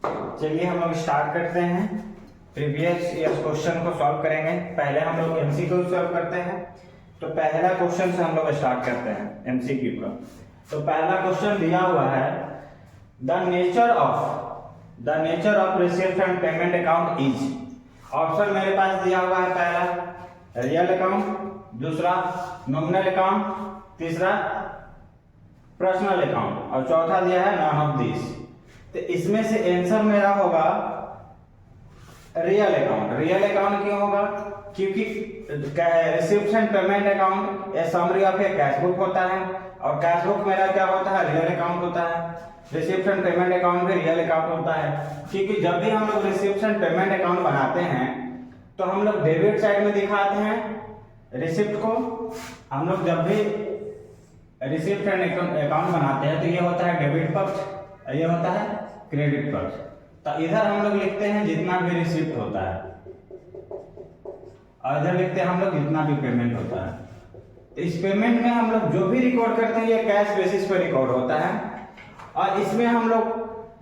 चलिए हम लोग स्टार्ट करते हैं। प्रीवियस ईयर क्वेश्चन को सॉल्व करेंगे। पहले हम लोग एमसीक्यू सॉल्व करते हैं। तो पहला क्वेश्चन से हम लोग स्टार्ट करते हैं एमसीक्यू का। तो पहला क्वेश्चन दिया हुआ है, the nature of received and payment account is. Option मेरे पास दिया हुआ है, पहला रियल अकाउंट, दूसरा नॉमिनल अकाउंट, तीसरा पर्सनल अकाउंट और चौथा दिया है नॉन ऑफ दिस। तो इसमें से आंसर मेरा होगा रियल अकाउंट। रियल अकाउंट क्यों होगा? क्योंकि receipt and payment account A summary of A cash book होता है और कैश बुक मेरा क्या होता है? रियल अकाउंट होता है। रिसिप्ट एंड पेमेंट अकाउंट भी रियल अकाउंट होता है, क्योंकि जब भी हम लोग रिसिप्ट एंड पेमेंट अकाउंट बनाते हैं तो हम लोग डेबिट साइड में दिखाते हैं रिसिप्ट को। हम लोग जब भी रिसिप्ट एंड अकाउंट बनाते हैं तो ये होता है डेबिट पक्ष, ये होता है क्रेडिट पक्ष। तो इधर हम लोग लिखते हैं जितना भी रिसिप्ट होता है और इधर लिखते हैं हम लोग जितना भी पेमेंट होता है। तो इस पेमेंट में हम लोग जो भी रिकॉर्ड करते हैं ये कैश बेसिस पर रिकॉर्ड होता है और इसमें हम लोग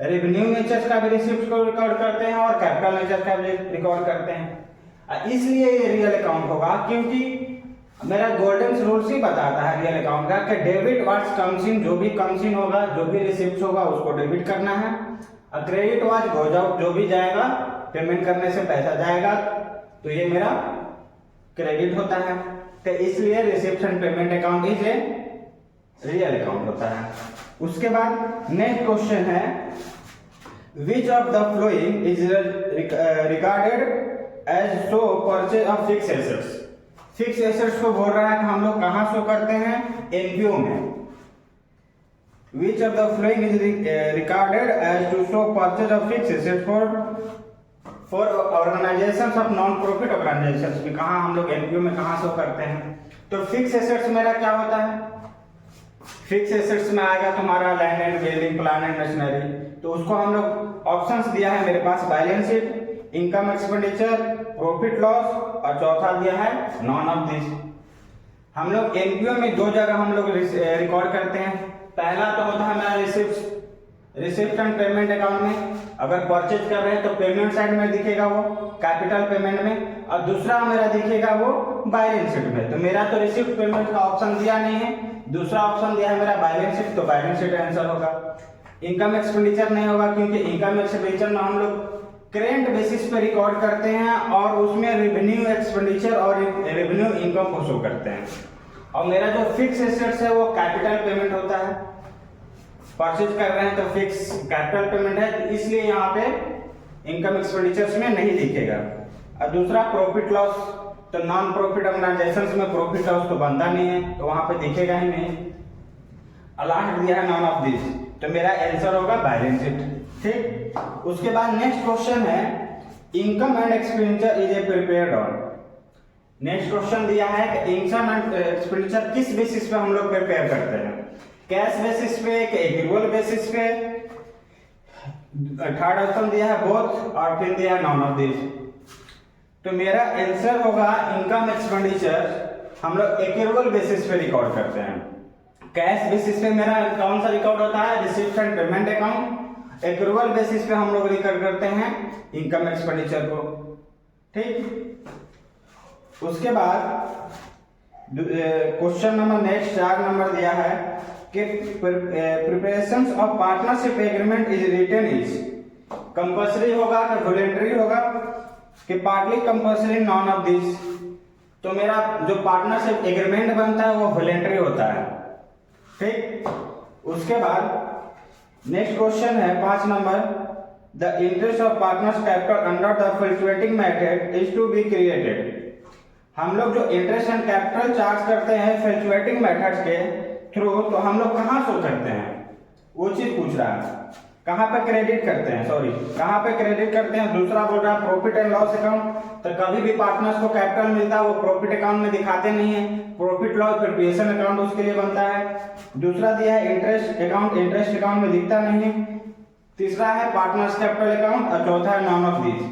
रेवेन्यू नेचर का भी रिसिप्ट को रिकॉर्ड करते हैं और कैपिटल नेचर का भी रिकॉर्ड करते हैं। इसलिए ये रियल अकाउंट होगा, क्योंकि मेरा गोल्डन रूल्स ही बताता है रियल अकाउंट का कि डेबिट व्हाट्स कम्स इन, जो भी कम्स इन होगा, जो भी रिसिप्ट होगा उसको डेबिट करना है और क्रेडिट व्हाट गोज आउट, जो भी जाएगा पेमेंट करने से पैसा जाएगा तो ये मेरा क्रेडिट होता है। तो इसलिए receipt and payment account is a real account होता है। उसके बाद नेक्स्ट क्वेश्चन है, which of the following is regarded as show purchase of fix assets. Fix assets को बोल रहा है कि हम लोग कहां शो करते हैं? एनपीओ में। Which of the following is recorded as to show purchase of fix assets for organisations of non profit organisations में कहां हम लोग एनपीओ में कहां शो करते हैं? तो फिक्स एसेट्स मेरा क्या होता है? फिक्स एसेट्स में आएगा तुम्हारा land and building, plant and machinery. तो उसको हम लोग ऑप्शंस दिया है मेरे पास, balance sheet, income expenditure, profit loss और चौथा दिया है नॉन ऑफ दिस। हम लोग एनपीओ में दो जगह हम लोग रिकॉर्ड करते हैं। पहला तो होता है मेरा रिसिप्ट एंड पेमेंट अकाउंट में, अगर परचेज कर रहे हैं तो पेमेंट साइड में दिखेगा वो कैपिटल पेमेंट में, और दूसरा मेरा दिखेगा वो बैलेंस शीट में। तो मेरा तो रिसिप्ट पेमेंट का ऑप्शन दिया नहीं है, दूसरा ऑप्शन दिया है मेरा बैलेंस शीट, तो बैलेंस शीट आंसर होगा। इनकम एक्सपेंडिचर नहीं होगा, क्योंकि इनकम एक्सपेंडिचर में हम लोग करेंट बेसिस पे रिकॉर्ड करते हैं और उसमें रेवेन्यू एक्सपेंडिचर और रेवेन्यू इनकम को शो करते हैं। और मेरा जो फिक्स एसेट्स है वो कैपिटल पेमेंट होता है, परचेज कर रहे हैं तो फिक्स कैपिटल पेमेंट है, तो इसलिए यहाँ पे इनकम एक्सपेंडिचर्स में नहीं दिखेगा। और दूसरा प्रॉफिट लॉस, तो नॉन प्रॉफिट ऑर्गेनाइजेशंस में प्रॉफिट लॉस तो बनता नहीं है, तो वहां पे दिखेगा ही नहीं। और लास्ट दिया है नॉन ऑफ दिस, तो मेरा आंसर होगा बैलेंस शीट। ठीक। उसके बाद नेक्स्ट क्वेश्चन है, income and expenditure is a prepared on. Next question दिया है कि इनकम एंड एक्सपेंडिचर किस बेसिस पे हम लोग प्रिपेयर करते हैं? कैश बेसिस पे, एक्रूअल बेसिस पे। थर्ड ऑप्शन दिया है बोथ और फिर दिया है नॉन ऑफ दिस। तो मेरा आंसर होगा इनकम एक्सपेंडिचर हम लोग एक्रूअल बेसिस पे रिकॉर्ड करते हैं। कैश बेसिस पे मेरा कौन सा रिकॉर्ड होता है? Receipt and payment account. Accrual basis पे हम लोग रिकॉर्ड करते हैं इनकम एक्सपेंडिचर को। ठीक। उसके बाद क्वेश्चन नंबर नेक्स्ट 4 नंबर दिया है कि preparation of partnership agreement is written is. Compulsory होगा कि वॉलंटरी होगा कि partly compulsory, none of this. तो मेरा जो पार्टनरशिप एग्रीमेंट बनता है वो वॉलंटरी होता है। ठीक। उसके बाद नेक्स्ट क्वेश्चन है 5 number, the interest of partners capital under the fluctuating method is to be created. हम लोग जो इंटरेस्ट एंड कैपिटल चार्ज करते हैं फ्लक्चुएटिंग मेथड्स के थ्रू, तो हम लोग कहाँ शो करते हैं? वो चीज पूछ रहा है। कहाँ पे क्रेडिट करते हैं? सॉरी, कहाँ पे क्रेडिट करते हैं? दूसरा बोल रहा है प्रॉफिट एंड लॉस अकाउंट। तो कभी भी पार्टनर्स को कैपिटल मिलता है वो प्रॉफिट अकाउंट में दिखाते नहीं है, प्रॉफिट लॉस प्रिपरेशन अकाउंट उसके लिए बनता है। दूसरा दिया है इंटरेस्ट अकाउंट, इंटरेस्ट अकाउंट में दिखता नहीं है। तीसरा है पार्टनर्स कैपिटल अकाउंट और चौथा है नॉन ऑफ दिस।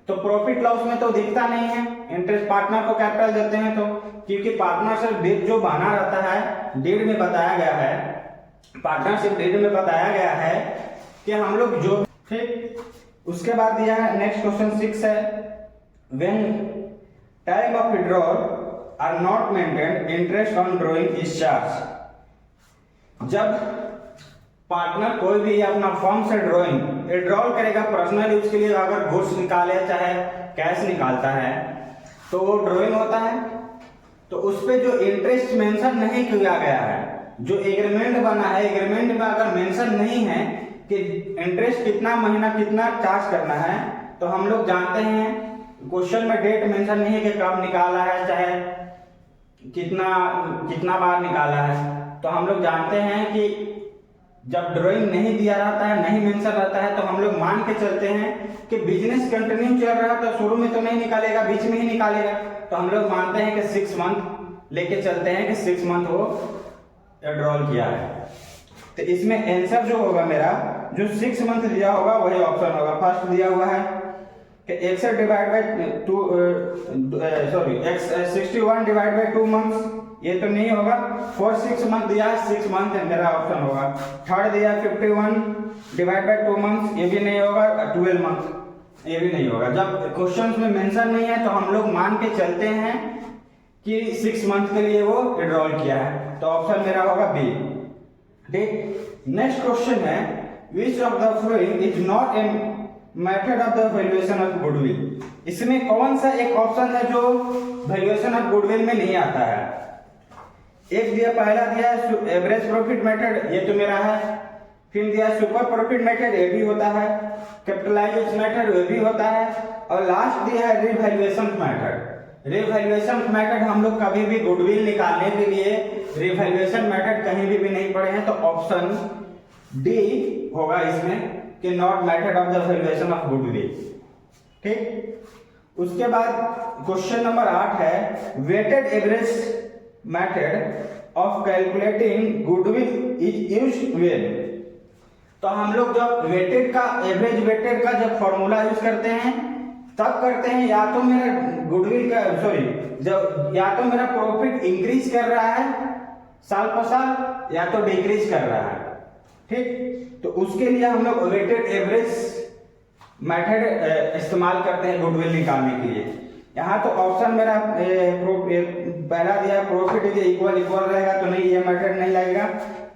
तो प्रॉफिट लॉस में तो दिखता नहीं है, इंटरेस्ट पार्टनर को कैपिटल देते हैं तो, क्योंकि पार्टनरशिप डीड जो बना रहता है, डीड में बताया गया है, पार्टनरशिप डीड में बताया गया है कि हम लोग जो ठीक, उसके बाद दिया है नेक्स्ट क्वेश्चन 6 है, when time of withdrawal are not maintain interest on drawing is charge. जब पार्टनर कोई भी अपना फॉर्म से ड्रॉइंग विड्रॉल करेगा पर्सनल यूज के लिए, अगर गुड्स निकाले चाहे कैश निकालता है तो वो ड्रॉइंग होता है, तो उस पे जो इंटरेस्ट मेंशन नहीं किया गया है, जो एग्रीमेंट बना है एग्रीमेंट में अगर मेंशन नहीं है कि इंटरेस्ट कितना महीना कितना चार्ज करना है, तो हम लोग जानते हैं क्वेश्चन में डेट मेंशन नहीं है कि कब निकाला है चाहे कितना बार निकाला है, तो हम लोग जानते हैं कि जब ड्राइंग नहीं दिया रहता है नहीं मेंशन रहता है, तो हम लोग मान के चलते हैं कि बिजनेस कंटिन्यू चल रहा है, तो शुरू में तो नहीं निकालेगा, बीच में ही निकालेगा, तो हम लोग मानते हैं कि 6 मंथ लेके चलते हैं कि 6 मंथ वो विड्रॉल किया है। तो इसमें आंसर जो होगा मेरा, जो 6 मंथ दिया होगा वही ऑप्शन होगा। फर्स्ट दिया हुआ है कि 61 डिवाइड बाय 2 मंथ्स, ये तो नहीं होगा। 4 6 मंथ दिया है, 6 मंथ मेरा ऑप्शन होगा। थर्ड दिया 51 डिवाइड बाय 2 मंथ्स, ये भी नहीं होगा। 12 मंथ, ये भी नहीं होगा। जब क्वेश्चन में मेंशन नहीं है तो हम लोग मान के चलते हैं कि 6 मंथ के लिए वो विड्रॉल किया है, तो ऑप्शन मेरा होगा बी। ठीक, नेक्स्ट क्वेश्चन है, which of the following is not a method of the valuation of goodwill. इसमें कौन सा एक ऑप्शन है जो वैल्यूएशन ऑफ गुडविल में नहीं आता है? एक दिया, पहला दिया एवरेज प्रॉफिट मेथड, ये तो मेरा है। फिर दिया सुपर प्रॉफिट मेथड, ये भी होता है। कैपिटलाइजेशन मेथड, ये भी होता है। और लास्ट दिया है रिवैल्यूएशन मेथड। रिवैल्यूएशन मेथड हम लोग कभी भी गुडविल निकालने के लिए रिवैल्यूएशन मेथड कहीं भी नहीं पढ़े हैं, तो ऑप्शन डी होगा इसमें कि not method of the valuation of goodwill. ठीक, उसके बाद क्वेश्चन नंबर 8 है, weighted average method of calculating goodwill is used when. तो हम लोग जब वेटेड का एवरेज वेटेड का जब फॉर्मूला यूज करते हैं तब करते हैं या तो मेरा गुडविल का जब या तो मेरा प्रॉफिट इंक्रीज कर रहा है साल पर साल या तो डिक्रीज कर रहा है। ठीक, तो उसके लिए हम लोग वेटेड एवरेज मेथड इस्तेमाल करते हैं गुडविल निकालने के लिए। यहाँ तो ऑप्शन मेरा पहला दिया प्रॉफिट इज इक्वल रहेगा, तो नहीं, ये मेथड नहीं लगेगा।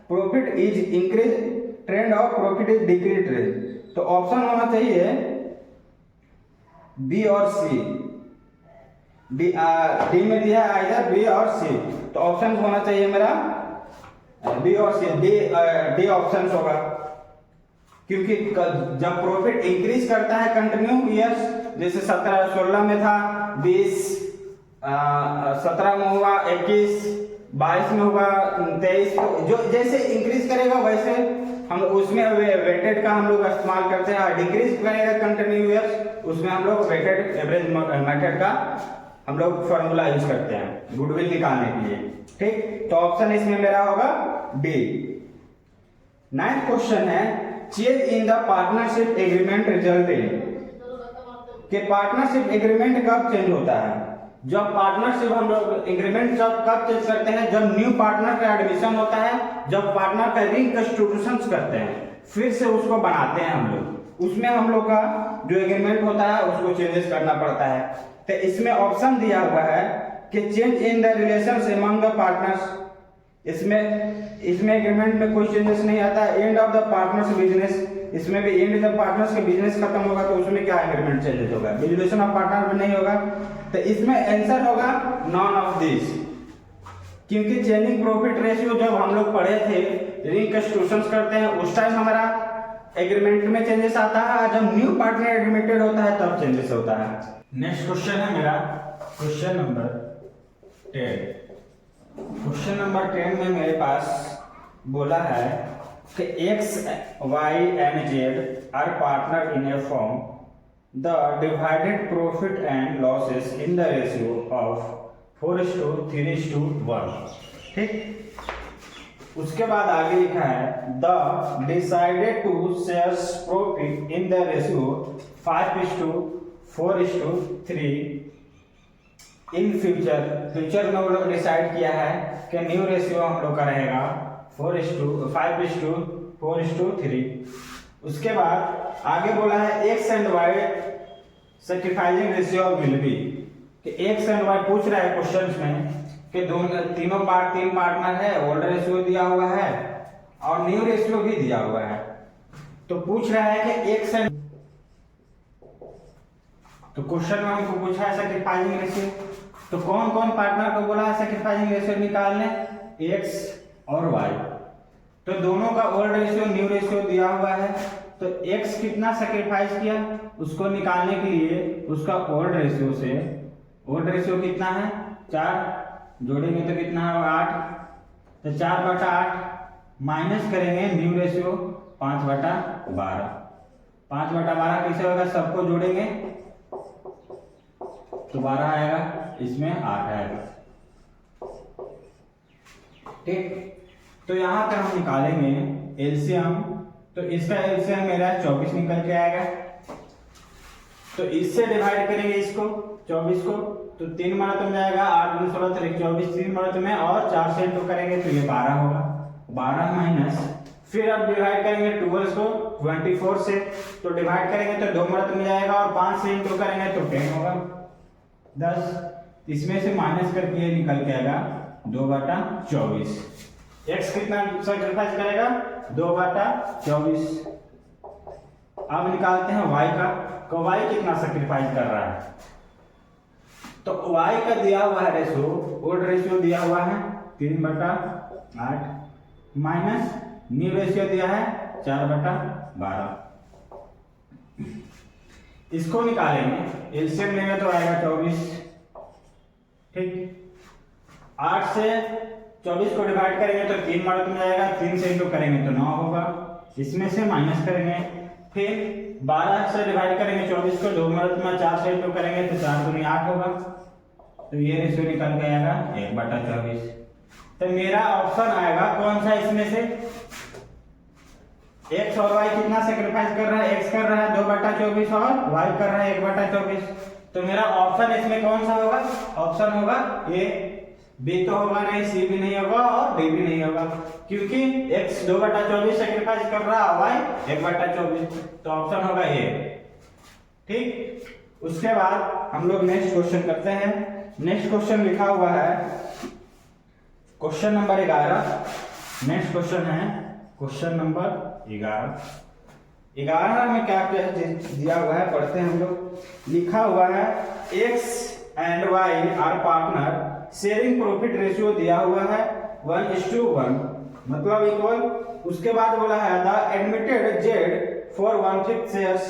प्रॉफिट इज इंक्रीज ट्रेंड और प्रॉफिट इज डिक्रीज ट्रेंड, तो ऑप्शन होना चाहिए बी और सी। डी में दिया है आइदर बी और सी, तो ऑप्शन होना चाहिए मेरा बी और सी। डी ऑप्शन होगा, क्योंकि जब प्रॉफिट इंक्रीज करता है कंटिन्यू ईयर्स, जैसे 16 में था, 20 17 में हुआ, 21 22 में हुआ, 23, जो जैसे इंक्रीज करेगा वैसे हम उसमें वेटेड का हम लोग इस्तेमाल करते हैं। डिक्रीज करेगा कंटिन्यू ईयर्स, उसमें हम लोग वेटेड एवरेज मेथड का हम लोग फॉर्मूला यूज करते हैं गुडविल निकालने के लिए। ठीक, तो ऑप्शन इसमें मेरा होगा डी। 9th क्वेश्चन है, change in the partnership agreement result in. कि पार्टनरशिप एग्रीमेंट कब चेंज होता है? जब पार्टनरशिप हम लोग एग्रीमेंट कब चेंज करते हैं? जब न्यू पार्टनर का एडमिशन होता है, जब पार्टनर का रिकंस्टिट्यूशन करते हैं, फिर से उसको बनाते हैं हम लोग, उसमें हम लोग का जो एग्रीमेंट होता है उसको चेंजेस करना पड़ता है। तो इसमें ऑप्शन दिया हुआ है कि change in the relations among the partners. इसमें एग्रीमेंट में कोई चेंजेस नहीं आता है। End of the partners business, इसमें भी एंड जब पार्टनर्स के बिजनेस खत्म होगा तो उसमें क्या एग्रीमेंट चेंजेस होगा? रिलेशन ऑफ पार्टनर में नहीं होगा। तो इसमें आंसर होगा नॉन ऑफ दिस, क्योंकि चेंजिंग प्रॉफिट रेशियो जब हम लोग पढ़े थे, रिकंस्टिट्यूशन करते हैं, उस टाइम हमारा एग्रीमेंट में चेंजेस आता है, जब न्यू पार्टनर एडमिटेड होता है तब चेंजेस होता है। नेक्स्ट क्वेश्चन है मेरा क्वेश्चन नंबर 10। क्वेश्चन नंबर 10 में मेरे पास बोला है कि X, Y and Z are partner in a firm. The divided profit and losses in the ratio of 4:3:1. ठीक, उसके बाद आगे लिखा है the decided to shares profit in the ratio 5:4:3 in future में वो लोग डिसाइड किया है कि न्यू रेशियो हम लोग का रहेगा 5:4:3। उसके बाद आगे बोला है X and Y sacrificing ratio of will be, कि एक्स एंड वाई पूछ रहा है क्वेश्चंस में कि तीन पार्टनर है, ओल्ड रेशियो दिया हुआ है और न्यू रेशियो भी दिया हुआ है। तो पूछ रहा है कि एक्स एंड, तो क्वेश्चन में हमको पूछा है सैक्रिफाइसिंग रेशियो, तो कौन कौन पार्टनर को बोला है सैक्रिफाइसिंग रेशियो निकालने, एक्स और वाई। तो दोनों का ओल्ड रेशियो न्यू रेशियो दिया हुआ है, तो एक्स कितना सैक्रिफाइस किया उसको निकालने के लिए उसका ओल्ड रेशियो से, ओल्ड रेशियो कितना है 4, जोड़ेंगे तो कितना है 8, तो 4/8 माइनस करेंगे न्यू रेशियो 5/12, 5/12 कैसे होगा, सबको जोड़ेंगे तो 12 आएगा, इसमें 8 आएगा। ठीक, तो यहाँ पे हम निकालेंगे एलसीएम, तो इसका एलसीएम मेरा 24 निकल के आएगा। तो इससे डिवाइड करेंगे इसको 24 को, तो 3 मरत में जाएगा, 8 × 16 = 24, 3 मरत में और 4 से इंटू करेंगे तो ये 12 होगा, 12 माइनस, फिर अब डिवाइड करेंगे 12 को 24 से, तो डिवाइड करेंगे तो 2 मरत में जाएगा और 5 से इंटू करेंगे तो 10 होगा, 10, इसमें से माइनस करके ये निकल के आएगा 2/24। एक्स कितना सैक्रिफाइस करेगा 2/24। अब निकालते हैं वाई का, तो वाई कितना सैक्रिफाइस कर रहा है, तो वाई का दिया हुआ है रेशियो, ओल्ड रेशियो दिया हुआ है 3/8 माइनस न्यू रेशियो दिया है 4/12, इसको निकालेंगे, एलसीएम लेंगे तो आएगा 24। ठीक, 8 से 24 को डिवाइड करेंगे तो 3 मरत में जाएगा, 3 से इंटू करेंगे तो 9 होगा, इसमें से माइनस करेंगे, फिर 12 से डिवाइड करेंगे 24 को, 2 मरत में 4 से इंटू करेंगे तो 4 दूनी 8 होगा, तो ये रेशियो निकल के आएगा 1/24। तो मेरा ऑप्शन आएगा कौन सा इसमें से, एक्स और वाई कितना सेक्रीफाइस कर रहा है, एक्स कर रहा है 2/24 और वाई कर रहा है 1/24, तो मेरा ऑप्शन इसमें कौन सा होगा, ऑप्शन होगा ए, बी तो होगा नहीं, सी भी नहीं होगा और डी भी नहीं होगा, क्योंकि x 2/24 सेक्रीफाइस कर रहा है, y 1/24, तो ऑप्शन होगा ए। ठीक, उसके बाद हम लोग नेक्स्ट क्वेश्चन करते हैं। नेक्स्ट क्वेश्चन लिखा हुआ है क्वेश्चन नंबर 11। नेक्स्ट क्वेश्चन है क्वेश्चन नंबर 11 में क्या क्या दिया हुआ है पढ़ते हैं हम लोग। लिखा हुआ है x and y are partner, sharing profit ratio दिया हुआ है 1:1 मतलब इक्वल। उसके बाद बोला है the admitted Z for 1/5 shares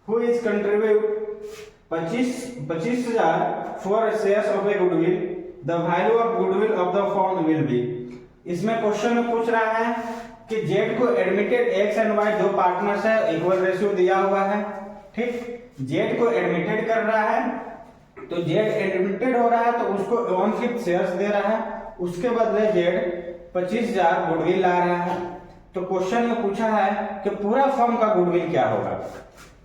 who is contribute 25,000 for shares of a goodwill, the value of goodwill of the firm will be. इसमें question में पूछ रहा है कि जेड को एडमिटेड एक्स एंड वाई दो पार्टनर्स है, इक्वल रेशियो दिया हुआ है। ठीक, जेड को एडमिटेड कर रहा है, तो जेड एडमिटेड हो रहा है तो उसको 1/5 शेयर्स दे रहा है, उसके बदले जेड 25,000 गुडविल ला रहा है। तो क्वेश्चन में पूछा है कि पूरा फर्म का गुडविल क्या होगा।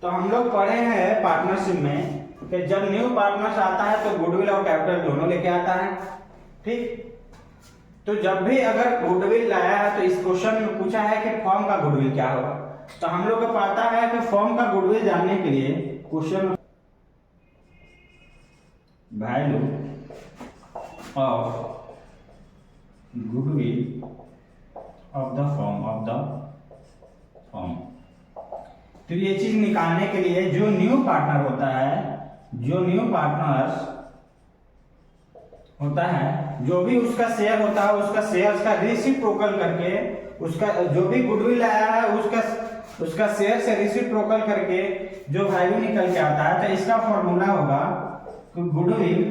तो हम लोग पढ़े हैं पार्टनरशिप में कि जब न्यू पार्टनर्स आता है तो गुडविल और कैपिटल दोनों लेके आता है। ठीक, तो जब भी अगर गुडविल लाया है तो इस क्वेश्चन में पूछा है कि फर्म का गुडविल क्या होगा। तो हम लोग को पता है कि फर्म का गुडविल जानने के लिए question value of goodwill of the firm. तो ये चीज निकालने के लिए जो न्यू पार्टनर होता है, जो न्यू पार्टनर्स होता है, जो भी उसका शेयर होता है, उसका शेयर का रेसिप्रोकल करके, उसका जो भी गुडविल आया है उसका शेयर से रेसिप्रोकल करके जो वैल्यू निकल के आता है। तो इसका फॉर्मूला होगा कि गुडविल,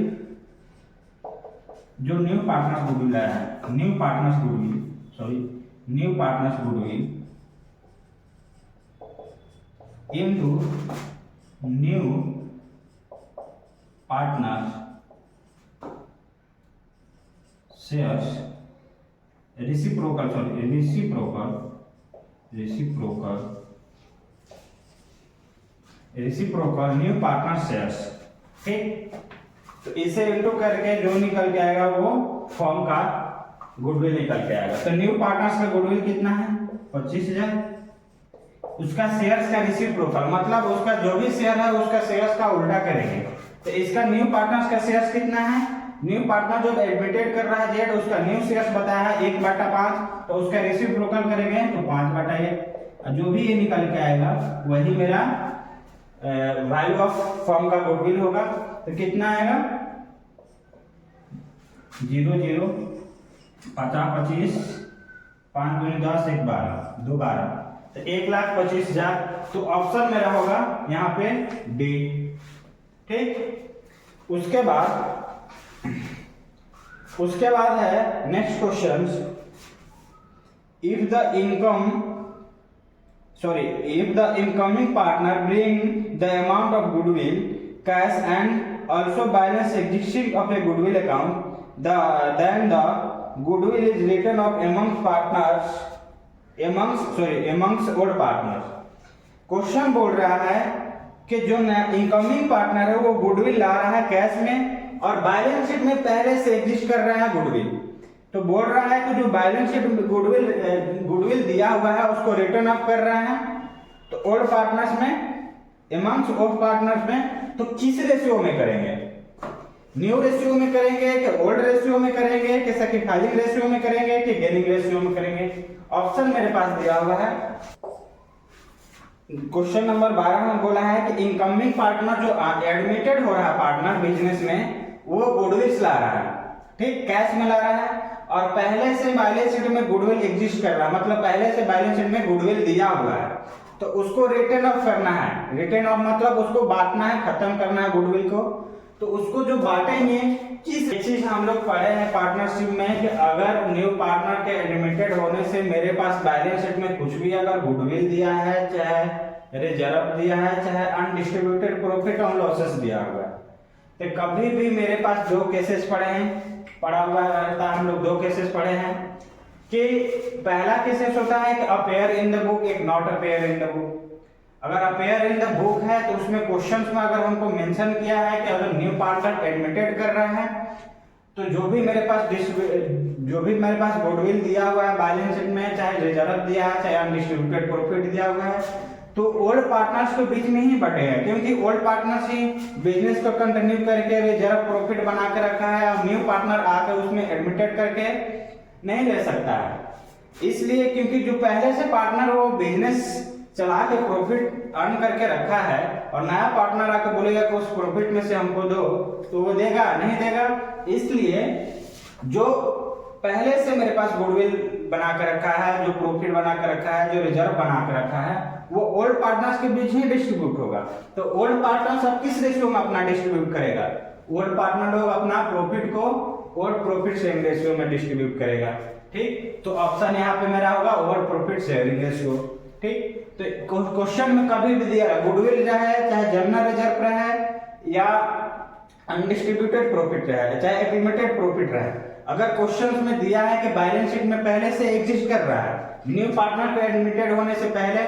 जो न्यू पार्टनर गुडविल आया है, new partners goodwill into new partners shares reciprocal new partner shares. ठीक, तो इसे इंटू करके जो निकल के आएगा वो फर्म का गुडविल निकल के आएगा। तो न्यू पार्टनर्स का गुडविल कितना है 25,000, उसका शेयर्स का रेसिप्रोकल, मतलब उसका जो भी शेयर है उसका शेयर्स का उल्टा करेंगे। तो इसका न्यू पार्टनर्स का शेयर्स कितना है, न्यू पार्टनर जो एडमिटेड कर रहा है जेड, उसका न्यू शेयर्स बताया है 1/5, तो उसका रेसिप्रोकल करेंगे तो 5/1। जो भी ये निकल के आएगा वही मेरा वैल्यू ऑफ फर्म का गुडविल होगा। तो कितना आएगा 0 0 50 25 5 दूनी 10 1 12 2 12, तो 1,25,000। तो ऑप्शन मेरा होगा यहाँ पे डी। ठीक, उसके बाद है next question, if the incoming partner bring the amount of goodwill cash and also balance existing of a goodwill account, then the goodwill is written off amongst old partners। Question बोल रहा है कि जो incoming partner है वो goodwill ला रहा है cash में और बैलेंस शीट में पहले से एग्जिस्ट कर रहा है गुडविल। तो बोल रहा है कि जो बैलेंस शीट में गुडविल दिया हुआ है उसको रिटर्न अप कर रहा है। तो ओल्ड पार्टनर्स में अमंग्स ओल्ड पार्टनर्स में तो किस रेशियो में करेंगे, न्यू रेशियो में करेंगे कि ओल्ड रेशियो में करेंगे कि सैक्रिफाइसिंग रेशियो में करेंगे कि गेनिंग रेशियो में करेंगे। ऑप्शन मेरे पास दिया हुआ है। क्वेश्चन नंबर 12 में बोला है कि इनकमिंग पार्टनर जो एडमिटेड हो रहा है पार्टनर बिजनेस में वो गुडविल ला रहा है, ठीक, कैश में ला रहा है और पहले से बैलेंस शीट में गुडविल एग्जिस्ट कर रहा है, मतलब पहले से बैलेंस शीट में गुडविल दिया हुआ है। तो उसको रिटर्न ऑफ करना है, रिटर्न ऑफ मतलब उसको बांटना है, खत्म करना है गुडविल को। तो उसको जो बांटेंगे किस चीज हम लोग पढ़े हैं पार्टनरशिप में कि अगर न्यू पार्टनर के एडमिटेड होने से मेरे पास बैलेंस शीट में कुछ भी अगर गुडविल दिया है, चाहे रिजर्व दिया है, चाहे अनडिस्ट्रीब्यूटेड प्रॉफिट और लॉसेस दिया हुआ है, तो कभी भी मेरे पास 2 केसेस पड़े हैं, पढ़ा हुआ रहता है, हम लोग 2 केसेस पढ़े हैं कि पहला केसेस होता है कि अपेयर इन द बुक, एक not appear in the book. अगर अपेयर इन द बुक है तो उसमें क्वेश्चंस में अगर हमको मेंशन किया है कि अगर न्यू पार्टनर एडमिटेड कर रहा है तो जो भी मेरे पास गुडविल दिया हुआ है बैलेंस शीट में, चाहे रिजर्व दिया है, चाहे अनडिस्ट्रीब्यूटेड प्रॉफिट दिया हुआ है, तो ओल्ड पार्टनर्स के बीच में ही बटे हैं, क्योंकि ओल्ड पार्टनर्स ही बिजनेस को कंटिन्यू करके रिजर्व प्रॉफिट बना के रखा है और न्यू पार्टनर आकर उसमें एडमिटेड करके नहीं ले सकता है। इसलिए क्योंकि जो पहले से पार्टनर वो बिजनेस चला के प्रॉफिट अर्न करके रखा है और नया पार्टनर आकर बोलेगा कि उस प्रॉफिट में से हमको दो, तो वो देगा नहीं देगा। इसलिए जो पहले से मेरे पास गुडविल बना कर रखा है, जो प्रॉफिट बना कर रखा है, जो रिजर्व बना कर रखा है, वो ओल्ड पार्टनर्स के बीच ही डिस्ट्रीब्यूट होगा। तो ओल्ड पार्टनर्स अब किस रेशियो में अपना डिस्ट्रीब्यूट करेगा, ओल्ड पार्टनर लोग अपना प्रॉफिट को ओल्ड प्रॉफिट शेयरिंग रेशियो में डिस्ट्रीब्यूट करेगा। ठीक, तो ऑप्शन यहाँ पे मेरा होगा ओल्ड प्रॉफिट शेयरिंग रेशियो। ठीक, तो क्वेश्चन में कभी भी दिया गुडविल रहे, चाहे जनरल रिजर्व रहे या अनडिस्ट्रीब्यूटेड प्रॉफिट रहे, चाहे एक्यूमुलेटेड प्रॉफिट रहे, अगर क्वेश्चन में दिया है कि बैलेंस शीट में पहले से एग्जिस्ट कर रहा है, न्यू पार्टनर को एडमिटेड होने से पहले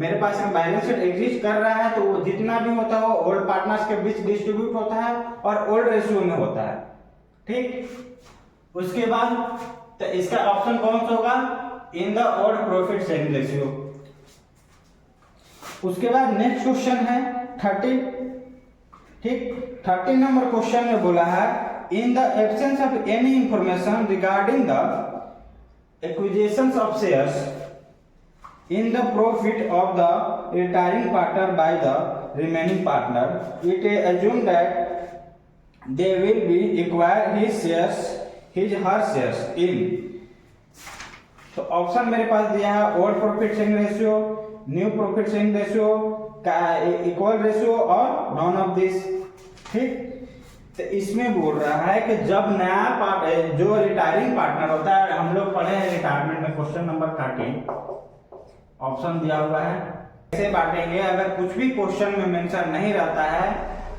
मेरे पास बैलेंस शीट एग्जिस्ट कर रहा है, तो वो जितना भी होता है वो ओल्ड पार्टनर्स के बीच डिस्ट्रीब्यूट होता है और ओल्ड रेशियो में होता है। ठीक, उसके बाद तो इसका ऑप्शन कौन सा होगा, in the old profit sharing ratio. उसके बाद नेक्स्ट क्वेश्चन है 30। ठीक, 30 नंबर क्वेश्चन में बोला है in the absence of any information regarding the acquisitions of shares in the profit of the retiring partner by the remaining partner, it is assumed that they will be acquire his her shares in। तो option मेरे पास दिया है old profit sharing ratio, new profit sharing ratio, equal ratio और non of this. ठीक, तो इसमें बोल रहा है कि जब नया जो रिटायरिंग पार्टनर होता है, हम लोग पढ़े हैं रिटायरमेंट में क्वेश्चन नंबर 13, ऑप्शन दिया हुआ है कैसे बांटेंगे। अगर कुछ भी क्वेश्चन में मेंशन नहीं रहता है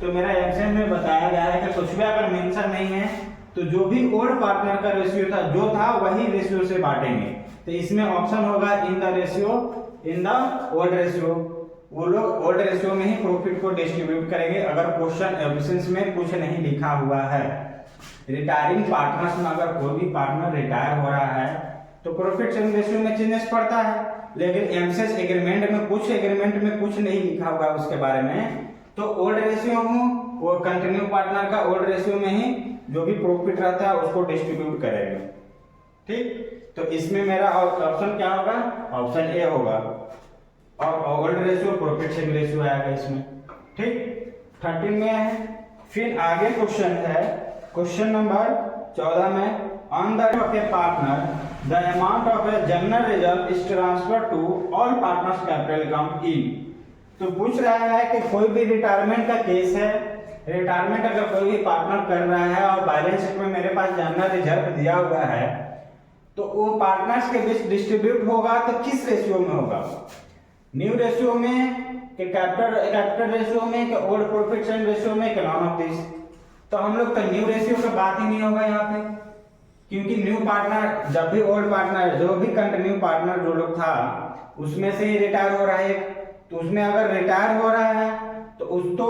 तो मेरा एग्जाम में बताया गया है कि कुछ भी अगर मेंशन नहीं है तो जो भी ओल्ड पार्टनर का रेशियो था जो था वही रेशियो से बांटेंगे। तो इसमें ऑप्शन होगा in the ratio in the old ratio, वो लोग ओल्ड रेशियो में ही प्रॉफिट को डिस्ट्रीब्यूट करेंगे अगर क्वेश्चन एब्सेंस में कुछ नहीं लिखा हुआ है। रिटायरिंग पार्टनर्स में अगर कोई भी पार्टनर रिटायर हो रहा है तो प्रॉफिट शेयरिंग रेशियो में चेंजेस पड़ता है, लेकिन एमसीएस एग्रीमेंट में कुछ नहीं लिखा हुआ उसके बारे में। तो ओल्ड रेशियो हो वो कंटिन्यू पार्टनर का ओल्ड रेशियो में ही जो भी प्रॉफिट रहता है उसको डिस्ट्रीब्यूट करेंगे। ठीक, तो इसमें मेरा ऑप्शन क्या होगा, ऑप्शन ए होगा, और old ratio profit sharing ratio आएगा इसमें। ठीक, 13 में है। फिर आगे क्वेश्चन है, क्वेश्चन नंबर 14 में, on the of a partner the amount of a general reserve is transfer to all partners capital account in. तो पूछ रहा है कि कोई भी रिटायरमेंट का केस है, रिटायरमेंट अगर कोई भी पार्टनर कर रहा है और बैलेंस शीट में मेरे पास जनरल रिजर्व दिया हुआ है, तो वो पार्टनर्स के बीच डिस्ट्रीब्यूट होगा तो किस रेशियो में होगा, न्यू रेशियो में कि कैपिटल रेशियो में कि ओल्ड प्रॉफिट शेयरिंग रेशियो में कि नॉन ऑफ दिस। तो हम लोग तो न्यू रेशियो का बात ही नहीं होगा यहाँ पे, क्योंकि न्यू पार्टनर जब भी ओल्ड पार्टनर जो भी कंटिन्यू पार्टनर जो लोग था उसमें से ही रिटायर हो रहा है, तो उसमें अगर रिटायर हो रहा है तो उस तो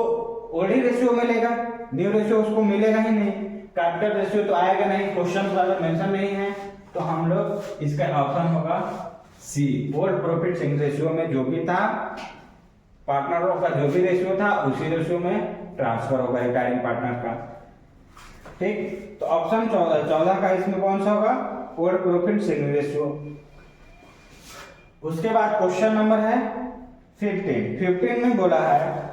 ओल्ड ही रेशियो मिलेगा, न्यू रेशियो उसको मिलेगा ही नहीं, कैपिटल रेशियो तो आएगा नहीं, क्वेश्चन अगर मेंशन नहीं है। तो हम लोग इसका ऑप्शन होगा सी, ओल्ड प्रॉफिट शेयरिंग रेशियो में जो भी था पार्टनरों का जो भी रेशियो था उसी रेशियो में ट्रांसफर होगा रिटायरिंग पार्टनर का। ठीक, तो ऑप्शन 14 का इसमें कौन सा होगा, ओल्ड प्रॉफिट शेयरिंग रेशियो। उसके बाद क्वेश्चन नंबर है 15 में बोला है,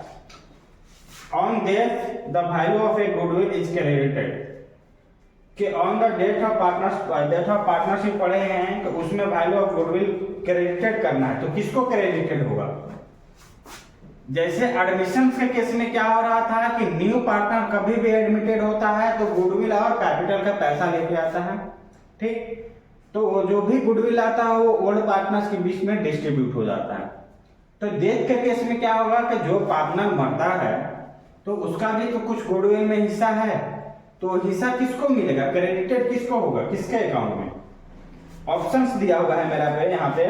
on death the value of a goodwill is credited, कि on the date of partnership पढ़े हैं तो उसमें वैल्यू ऑफ गुडविल क्रेडिटेड करना है, तो किसको क्रेडिटेड होगा। जैसे एडमिशन के केस में क्या हो रहा था कि न्यू पार्टनर कभी भी एडमिटेड होता है तो गुडविल और कैपिटल का पैसा लेके आता है। ठीक, तो वो जो भी गुडविल आता है वो ओल्ड पार्टनर्स के बीच में डिस्ट्रीब्यूट हो जाता है। तो डेथ के केस में क्या होगा कि जो पार्टनर मरता है तो उसका भी तो कुछ गुडविल में हिस्सा है, तो हिस्सा किसको मिलेगा, क्रेडिटेड किसको होगा, किसके अकाउंट में। ऑप्शंस दिया हुआ है मेरा पे यहाँ पे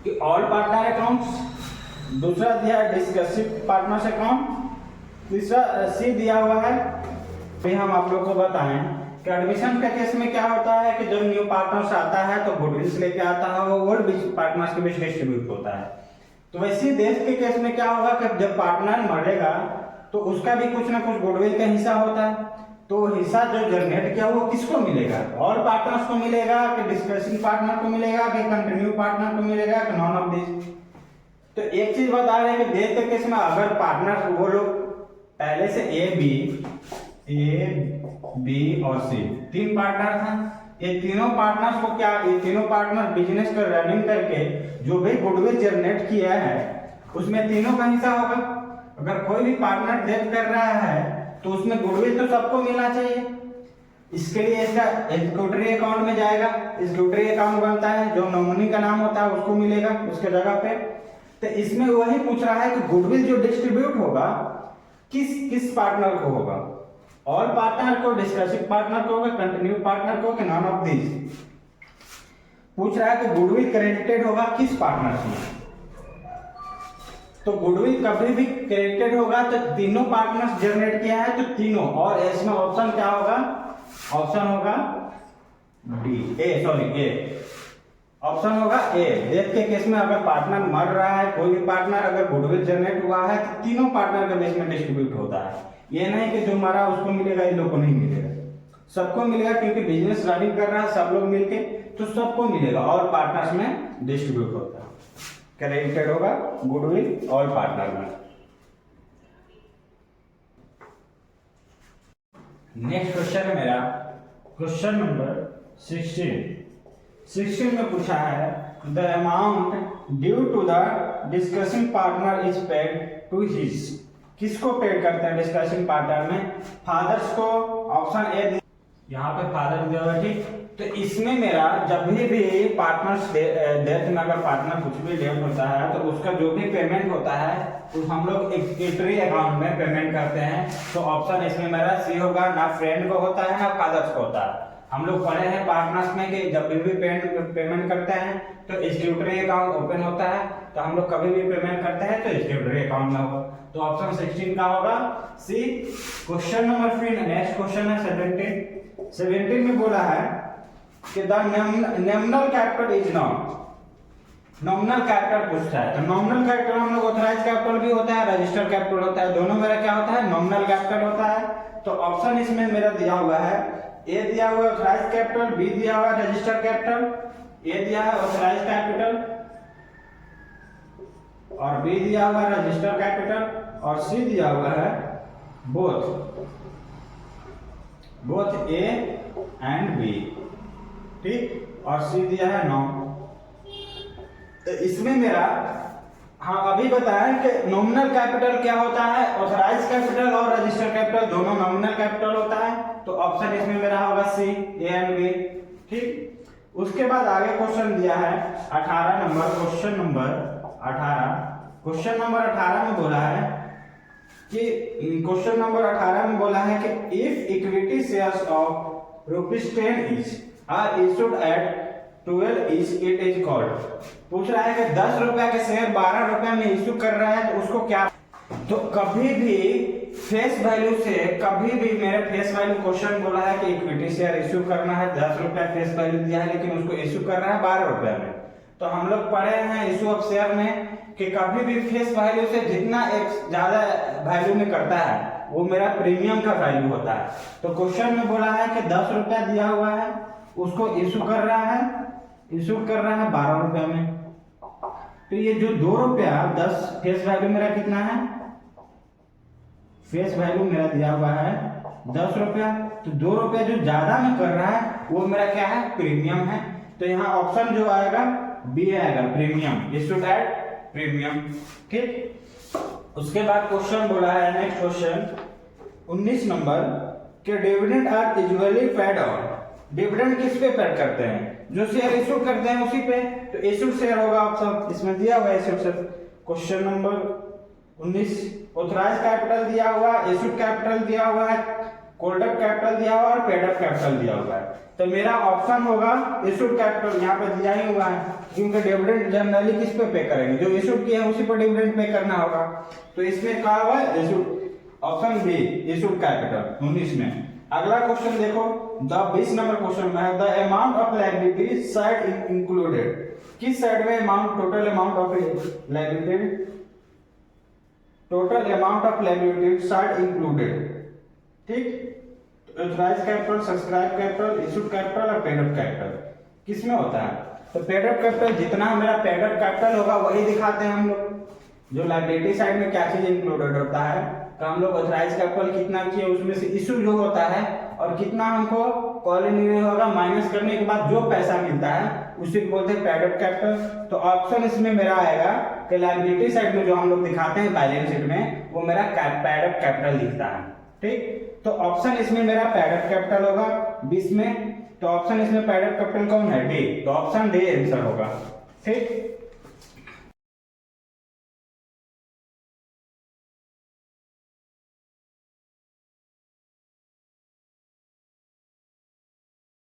कि ऑल पार्टनर अकाउंट्स, दूसरा दिया है डिस्कसिव पार्टनर्स अकाउंट, तीसरा सी दिया हुआ है। फिर हम आप लोग को बताएं कि एडमिशन के केस में क्या होता है कि जब न्यू पार्टनर्स आता है तो गुडविल्स लेके आता है, वो ओल्ड पार्टनर्स के बीच डिस्ट्रीब्यूट होता है। तो वैसे डेथ के केस में क्या होगा कि जब पार्टनर मरेगा तो उसका भी कुछ ना कुछ गुडविल का हिस्सा होता है, तो हिस्सा जो जनरेट किया वो किसको मिलेगा, ऑल पार्टनर्स को मिलेगा कि डिस्कसिंग पार्टनर को मिलेगा कि कंटिन्यू पार्टनर को मिलेगा कि नॉन ऑफ दिस। तो एक चीज बता रहे हैं कि डेथ के केस में अगर पार्टनर वो लोग पहले से ए बी और सी 3 पार्टनर था, ये तीनों पार्टनर्स को क्या, ये तीनों पार्टनर बिजनेस को रनिंग करके जो भी गुडविल जनरेट किया है उसमें तीनों का हिस्सा होगा। अगर कोई भी पार्टनर डेथ कर रहा है तो उसमें गुडविल तो सबको मिलना चाहिए, इसके लिए इसका एग्जीक्यूटिव अकाउंट में जाएगा, एग्जीक्यूटिव अकाउंट बनता है, जो नॉमिनी का नाम होता है उसको मिलेगा उसके जगह पे। तो इसमें वही पूछ रहा है कि गुडविल जो डिस्ट्रीब्यूट होगा किस पार्टनर को होगा, ऑल पार्टनर को, डिस्कसिव पार्टनर को, कंटिन्यू पार्टनर को कि नॉन ऑफ दिस। पूछ रहा है कि गुडविल क्रेडिटेड होगा किस पार्टनर में। तो गुडविल कभी भी क्रेडिटेड होगा तो तीनों पार्टनर्स जनरेट किया है तो तीनों, और इसमें ऑप्शन क्या होगा, ऑप्शन होगा ए, ऑप्शन होगा ए। डेथ के केस में अगर पार्टनर मर रहा है, कोई भी पार्टनर अगर गुडविल जनरेट हुआ है तो तीनों पार्टनर के बीच में डिस्ट्रीब्यूट होता है। ये नहीं कि जो मरा उसको मिलेगा इन लोग को नहीं मिलेगा, सबको मिलेगा, क्योंकि बिजनेस रनिंग कर रहा है सब लोग मिलके तो सबको मिलेगा, और पार्टनर्स में डिस्ट्रीब्यूट होता है, क्रेडिटेड होगा गुडविल ऑल पार्टनर में। नेक्स्ट क्वेश्चन है मेरा क्वेश्चन नंबर 16 में पूछा है, the amount due to the discussing partner is paid to his, किसको पेड करते हैं डिस्कसिंग पार्टनर में, फादर्स को। ऑप्शन ए यहाँ पे फादर दिया हुआ, ठीक। तो इसमें मेरा जब भी पार्टनर्स डेथ में अगर पार्टनर कुछ भी डेथ होता है तो उसका जो भी पेमेंट होता है तो हम लोग इक्विटी अकाउंट में पेमेंट करते हैं। तो ऑप्शन इसमें मेरा सी होगा, ना फ्रेंड को होता है ना फादर्स को होता है। हम लोग पढ़े हैं पार्टनर्स में कि जब भी पेमेंट करते हैं तो इक्विटी अकाउंट ओपन होता है, तो हम लोग कभी भी पेमेंट करते हैं तो इक्विटी अकाउंट में होगा। तो ऑप्शन 16 का होगा सी। क्वेश्चन नंबर फिर नेक्स्ट क्वेश्चन है 17 में बोला है कि the nominal capital is not, nominal capital पूछता है, तो नॉमिनल कैपिटल हम लोग ऑथराइज कैपिटल भी होता है, रजिस्टर्ड कैपिटल होता है, दोनों मेरा क्या होता है, नॉमिनल कैपिटल होता है। तो ऑप्शन इसमें मेरा दिया हुआ है, ए दिया हुआ है ऑथराइज कैपिटल, बी दिया हुआ है रजिस्टर्ड कैपिटल, ए दिया है ऑथराइज कैपिटल और बी दिया हुआ है रजिस्टर्ड कैपिटल और सी दिया हुआ है बोथ ए एंड बी, ठीक, और सी दिया है नो। तो इसमें मेरा हाँ अभी बताएं कि नॉमिनल कैपिटल क्या होता है, ऑथराइज कैपिटल और रजिस्टर्ड कैपिटल दोनों नॉमिनल कैपिटल होता है। तो ऑप्शन इसमें मेरा होगा सी, ए एंड बी, ठीक। उसके बाद आगे क्वेश्चन दिया है 18 number, question number 18। Question number 18 में बोला है कि क्वेश्चन नंबर 18 में बोला है कि if equity shares of ₹10 each are issued at 12 each it is called. पूछ रहा है कि 10 रुपए के शेयर 12 रुपए में इशू कर रहा है तो उसको क्या। तो कभी भी फेस वैल्यू से, कभी भी मेरे फेस वैल्यू क्वेश्चन बोला है कि इक्विटी शेयर इशू करना है, 10 रुपए फेस वैल्यू दिया है लेकिन उसको इशू कर रहा है 12 रुपए में। तो हम लोग पढ़े हैं इशू ऑफ शेयर में कि कभी भी फेस वैल्यू से जितना एक ज्यादा वैल्यू में करता है वो मेरा प्रीमियम का वैल्यू होता है। तो क्वेश्चन में बोला है कि 10 रुपया दिया हुआ है, उसको इशू कर रहा है 12 रुपया में। तो ये जो 2 रुपया 10 फेस वैल्यू मेरा कितना है, फेस वैल्यू मेरा दिया हुआ है 10 रुपया, तो 2 रुपया जो ज्यादा में कर रहा है वो मेरा क्या है, प्रीमियम है। तो यहाँ ऑप्शन जो आएगा बी आएगा, प्रीमियम, इशूड एट प्रीमियम, ठीक। उसके बाद क्वेश्चन बोला है नेक्स्ट क्वेश्चन 19 नंबर के dividend are usually paid on. Dividend किस पे पेड करते हैं, जो शेयर इशू करते हैं उसी पे। तो इशूड शेयर होगा ऑप्शन इसमें दिया हुआ है issued share. Question number 19 authorise capital दिया हुआ है, इशूड कैपिटल दिया हुआ है, कॉल्ड अप कैपिटल दिया हुआ है और पेड अप कैपिटल दिया हुआ है। तो मेरा ऑप्शन होगा इशूड कैपिटल, यहाँ पे दिया ही हुआ है क्योंकि डिविडेंड जनरली किस पे पे करेंगे, जो इशूड किया है उसी पर डिविडेंड पे करना होगा। तो इसमें क्या हुआ है issued, option be issued capital 19 में। अगला क्वेश्चन देखो, द 20 नंबर क्वेश्चन में है the amount of liability side included. किस साइड में amount, total amount of liability, total amount of liability side included, ठीक। Authorise capital, subscribe capital, issued capital और paid up capital किस में होता है। तो पेड अप कैपिटल जितना मेरा पेड अप कैपिटल होगा वही दिखाते हैं हम लोग। जो लायबिलिटी साइड में क्या चीज इंक्लूडेड होता है, तो हम लोग ऑथराइज कैपिटल कितना किए उसमें से इशू जो होता है और कितना हमको कॉल इन होगा माइनस करने के बाद जो पैसा मिलता है उसी को बोलते हैं पेड अप कैपिटल। तो ऑप्शन इसमें मेरा आएगा कि लायबिलिटी साइड में जो हम लोग दिखाते हैं बैलेंस शीट में वो मेरा पेड अप कैपिटल दिखता है, ठीक। तो ऑप्शन इसमें मेरा पेड अप कैपिटल होगा 20 में। तो ऑप्शन इसमें पेड अप कैपिटल कौन है, डी। तो ऑप्शन डी आंसर होगा, ठीक।